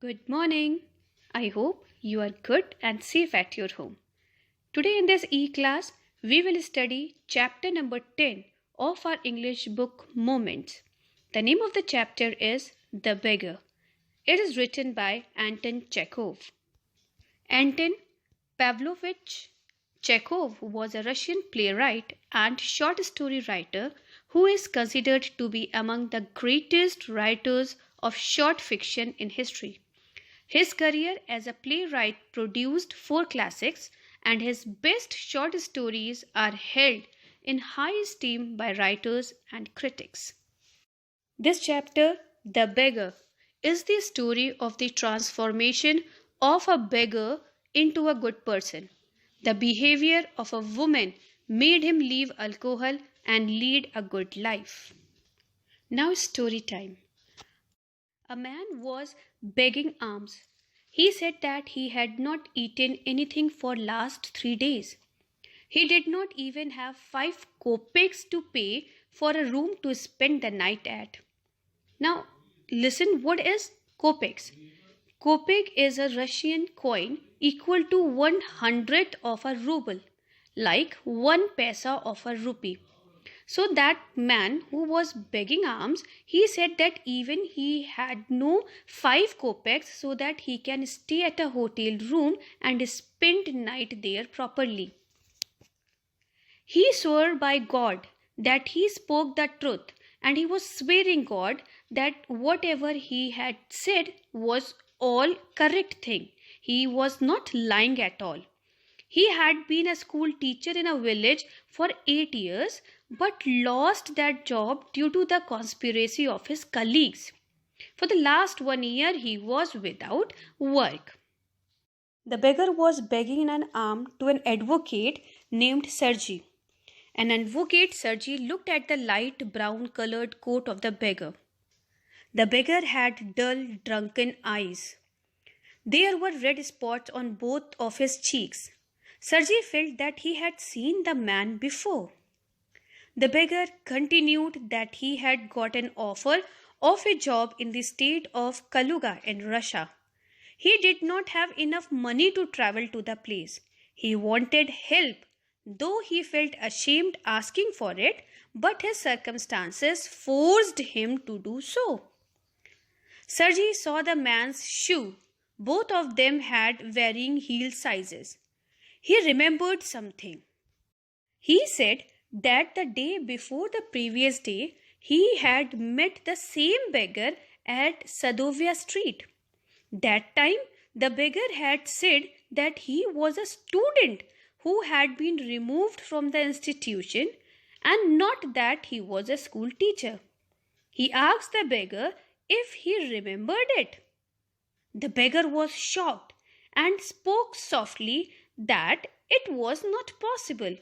Good morning. I hope you are good and safe at your home. Today in this e-class, we will study chapter number 10 of our English book Moments. The name of the chapter is The Beggar. It is written by Anton Chekhov. Anton Pavlovich Chekhov was a Russian playwright and short story writer who is considered to be among the greatest writers of short fiction in history. His career as a playwright produced four classics, and his best short stories are held in high esteem by writers and critics. This chapter, The Beggar, is the story of the transformation of a beggar into a good person. The behavior of a woman made him leave alcohol and lead a good life. Now, story time. A man was begging alms. He said that he had not eaten anything for last 3 days. He did not even have 5 kopecks to pay for a room to spend the night at. Now, listen, what is kopecks? Kopek is a Russian coin equal to 1/100th of a ruble, like 1 paisa of a rupee. So that man who was begging alms, he said that even he had no 5 kopecks so that he can stay at a hotel room and spend night there properly. He swore by God that he spoke the truth, and he was swearing God that whatever he had said was all correct thing. He was not lying at all. He had been a school teacher in a village for 8 years but lost that job due to the conspiracy of his colleagues. For the last 1 year, he was without work. The beggar was begging an alms to an advocate named Sergey. An advocate Sergey looked at the light brown colored coat of the beggar. The beggar had dull, drunken eyes. There were red spots on both of his cheeks. Sergey felt that he had seen the man before. The beggar continued that he had got an offer of a job in the state of Kaluga in Russia. He did not have enough money to travel to the place. He wanted help, though he felt ashamed asking for it, but his circumstances forced him to do so. Sergey saw the man's shoe. Both of them had varying heel sizes. He remembered something. He said that the day before the previous day, he had met the same beggar at Sadovia Street. That time, the beggar had said that he was a student who had been removed from the institution and not that he was a school teacher. He asked the beggar if he remembered it. The beggar was shocked and spoke softly that it was not possible.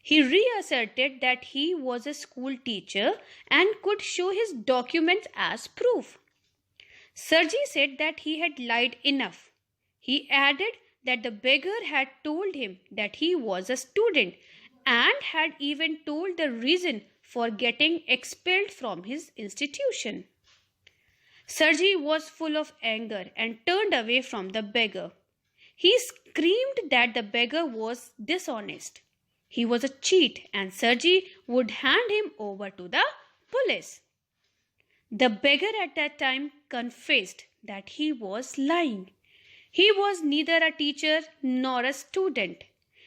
He reasserted that he was a school teacher and could show his documents as proof. Sergey said that he had lied enough. He added that the beggar had told him that he was a student and had even told the reason for getting expelled from his institution. Sergey was full of anger and turned away from the beggar. He screamed that the beggar was dishonest. He was a cheat and Sergey would hand him over to the police. The beggar at that time confessed that he was lying. He was neither a teacher nor a student.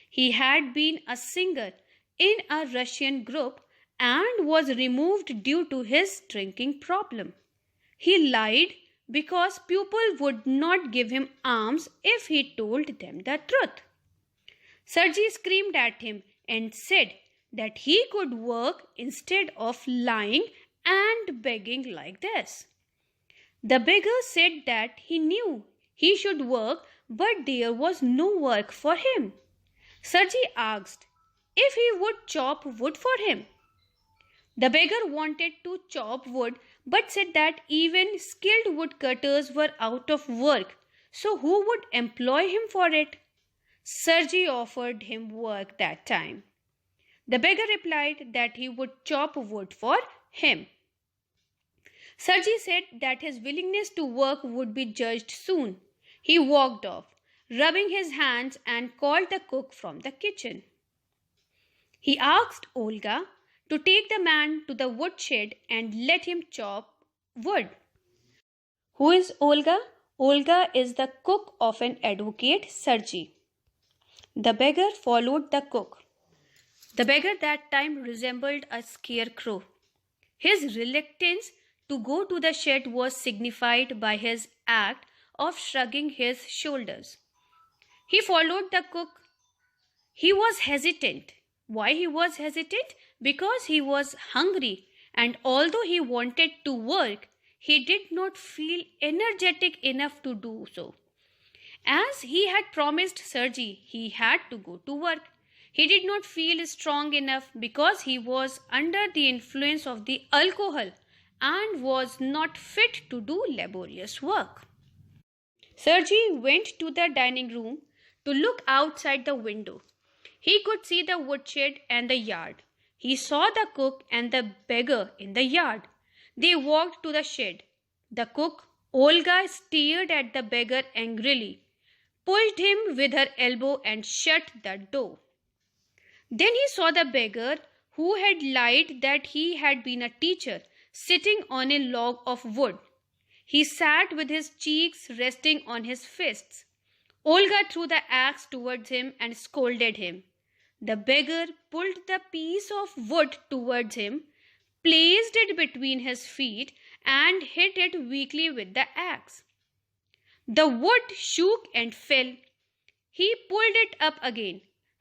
He had been a singer in a Russian group and was removed due to his drinking problem. He lied because people would not give him alms if he told them the truth. Sergey screamed at him and said that he could work instead of lying and begging like this. The beggar said that he knew he should work, but there was no work for him. Sergey asked if he would chop wood for him. The beggar wanted to chop wood but said that even skilled woodcutters were out of work, so who would employ him for it? Sergey offered him work that time. The beggar replied that he would chop wood for him. Sergey said that his willingness to work would be judged soon. He walked off, rubbing his hands, and called the cook from the kitchen. He asked Olga to take the man to the woodshed and let him chop wood. Who is Olga? Olga is the cook of an advocate, Sergey. The beggar followed the cook. The beggar that time resembled a scarecrow. His reluctance to go to the shed was signified by his act of shrugging his shoulders. He followed the cook. He was hesitant. Why he was hesitant? Because he was hungry, and although he wanted to work, he did not feel energetic enough to do so. As he had promised Sergey, he had to go to work. He did not feel strong enough because he was under the influence of the alcohol and was not fit to do laborious work. Sergey went to the dining room to look outside the window. He could see the woodshed and the yard. He saw the cook and the beggar in the yard. They walked to the shed. The cook, Olga, stared at the beggar angrily, pushed him with her elbow and shut the door. Then he saw the beggar, who had lied that he had been a teacher, sitting on a log of wood. He sat with his cheeks resting on his fists. Olga threw the axe towards him and scolded him. The beggar pulled the piece of wood towards him, placed it between his feet, and hit it weakly with the axe. The wood shook and fell. He pulled it up again,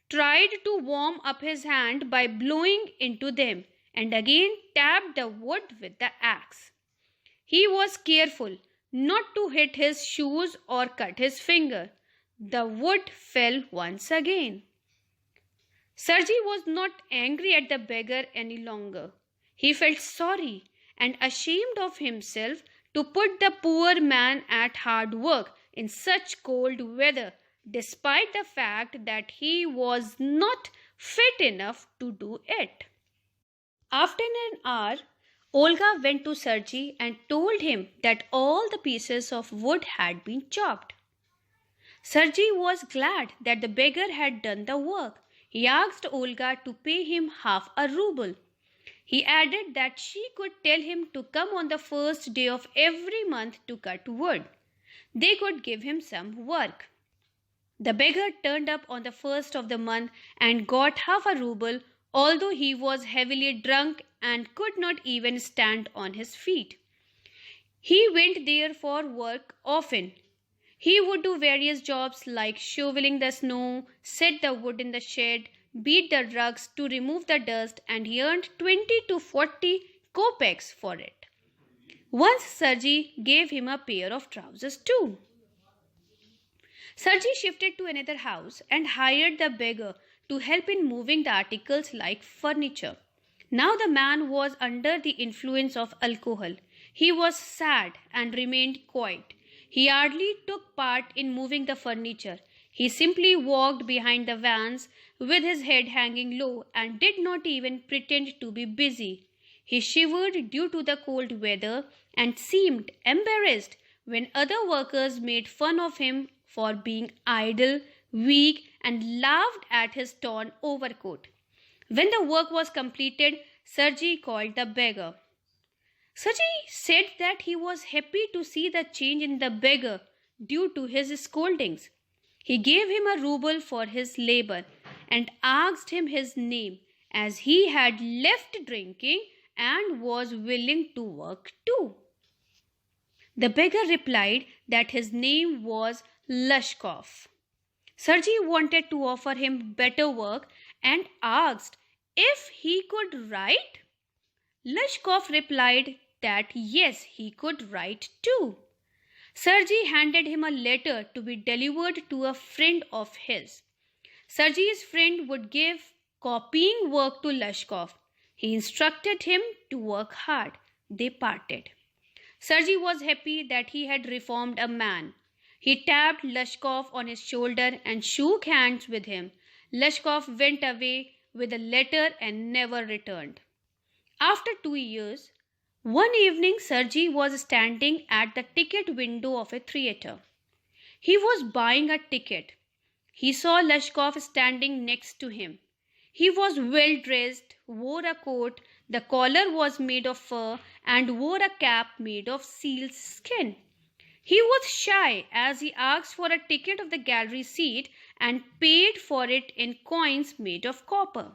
tried to warm up his hand by blowing into them, and again tapped the wood with the axe. He was careful not to hit his shoes or cut his finger. The wood fell once again. Sergey was not angry at the beggar any longer. He felt sorry and ashamed of himself to put the poor man at hard work in such cold weather, despite the fact that he was not fit enough to do it. After an hour, Olga went to Sergey and told him that all the pieces of wood had been chopped. Sergey was glad that the beggar had done the work. He asked Olga to pay him half a ruble. He added that she could tell him to come on the first day of every month to cut wood. They could give him some work. The beggar turned up on the first of the month and got half a ruble, although he was heavily drunk and could not even stand on his feet. He went there for work often. He would do various jobs like shoveling the snow, set the wood in the shed, beat the rugs to remove the dust, and he earned 20 to 40 kopecks for it. Once Sergey gave him a pair of trousers too. Sergey shifted to another house and hired the beggar to help in moving the articles like furniture. Now the man was under the influence of alcohol. He was sad and remained quiet. He hardly took part in moving the furniture. He simply walked behind the vans with his head hanging low and did not even pretend to be busy. He shivered due to the cold weather and seemed embarrassed when other workers made fun of him for being idle, weak, and laughed at his torn overcoat. When the work was completed, Sergey called the beggar. Sergey said that he was happy to see the change in the beggar due to his scoldings. He gave him a ruble for his labor and asked him his name, as he had left drinking and was willing to work too. The beggar replied that his name was Lushkov. Sergey wanted to offer him better work and asked if he could write. Lushkov replied that yes, he could write too. Sergey handed him a letter to be delivered to a friend of his. Sergey's friend would give copying work to Lushkov. He instructed him to work hard. They parted. Sergey was happy that he had reformed a man. He tapped Lushkov on his shoulder and shook hands with him. Lushkov went away with a letter and never returned. After 2 years, One evening, Sergey was standing at the ticket window of a theatre. He was buying a ticket. He saw Lashkov standing next to him. He was well dressed, wore a coat, the collar was made of fur, and wore a cap made of seal's skin. He was shy as he asked for a ticket of the gallery seat and paid for it in coins made of copper.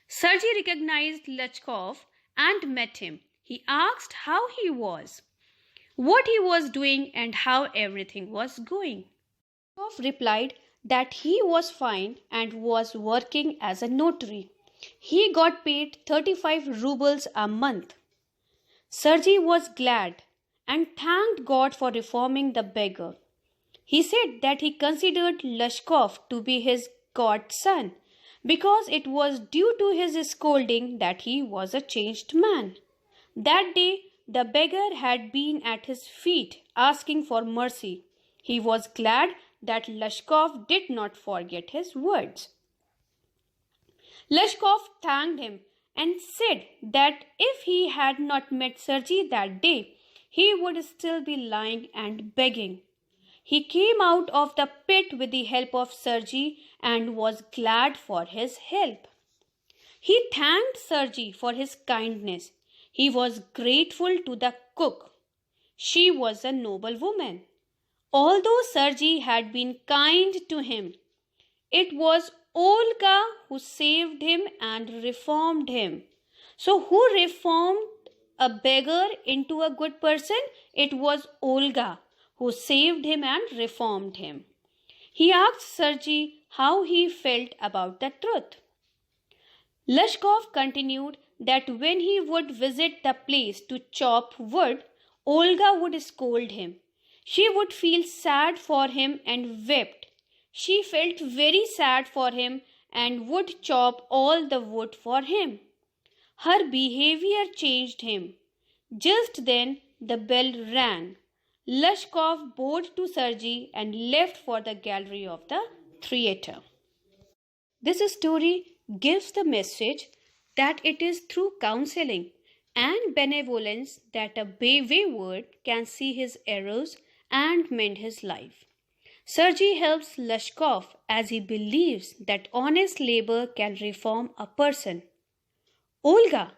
Sergey recognized Lashkov and met him. He asked how he was, what he was doing, and how everything was going. Lashkov replied that he was fine and was working as a notary. He got paid 35 rubles a month. Sergey was glad and thanked God for reforming the beggar. He said that he considered Lashkov to be his godson because it was due to his scolding that he was a changed man. That day, the beggar had been at his feet asking for mercy. He was glad that Lashkov did not forget his words. Lashkov thanked him and said that if he had not met Sergey that day, he would still be lying and begging. He came out of the pit with the help of Sergey and was glad for his help. He thanked Sergey for his kindness. He was grateful to the cook. She was a noble woman. Although Sergey had been kind to him, it was Olga who saved him and reformed him. So, who reformed a beggar into a good person? It was Olga who saved him and reformed him. He asked Sergey how he felt about the truth. Lashkov continued that when he would visit the place to chop wood, Olga would scold him. She would feel sad for him and wept. She felt very sad for him and would chop all the wood for him. Her behavior changed him. Just then the bell rang. Lashkov bowed to Sergey and left for the gallery of the theatre. This story gives the message that it is through counseling and benevolence that a wayward can see his errors and mend his life. Sergey helps Lashkov as he believes that honest labor can reform a person. Olga,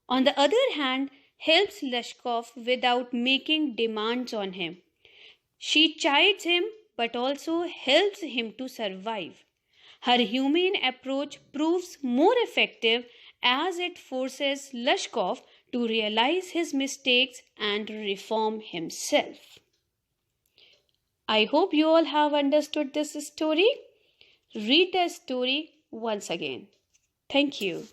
on the other hand, helps Lashkov without making demands on him. She chides him but also helps him to survive. Her humane approach proves more effective as it forces Lashkov to realize his mistakes and reform himself. I hope you all have understood this story. Read the story once again. Thank you.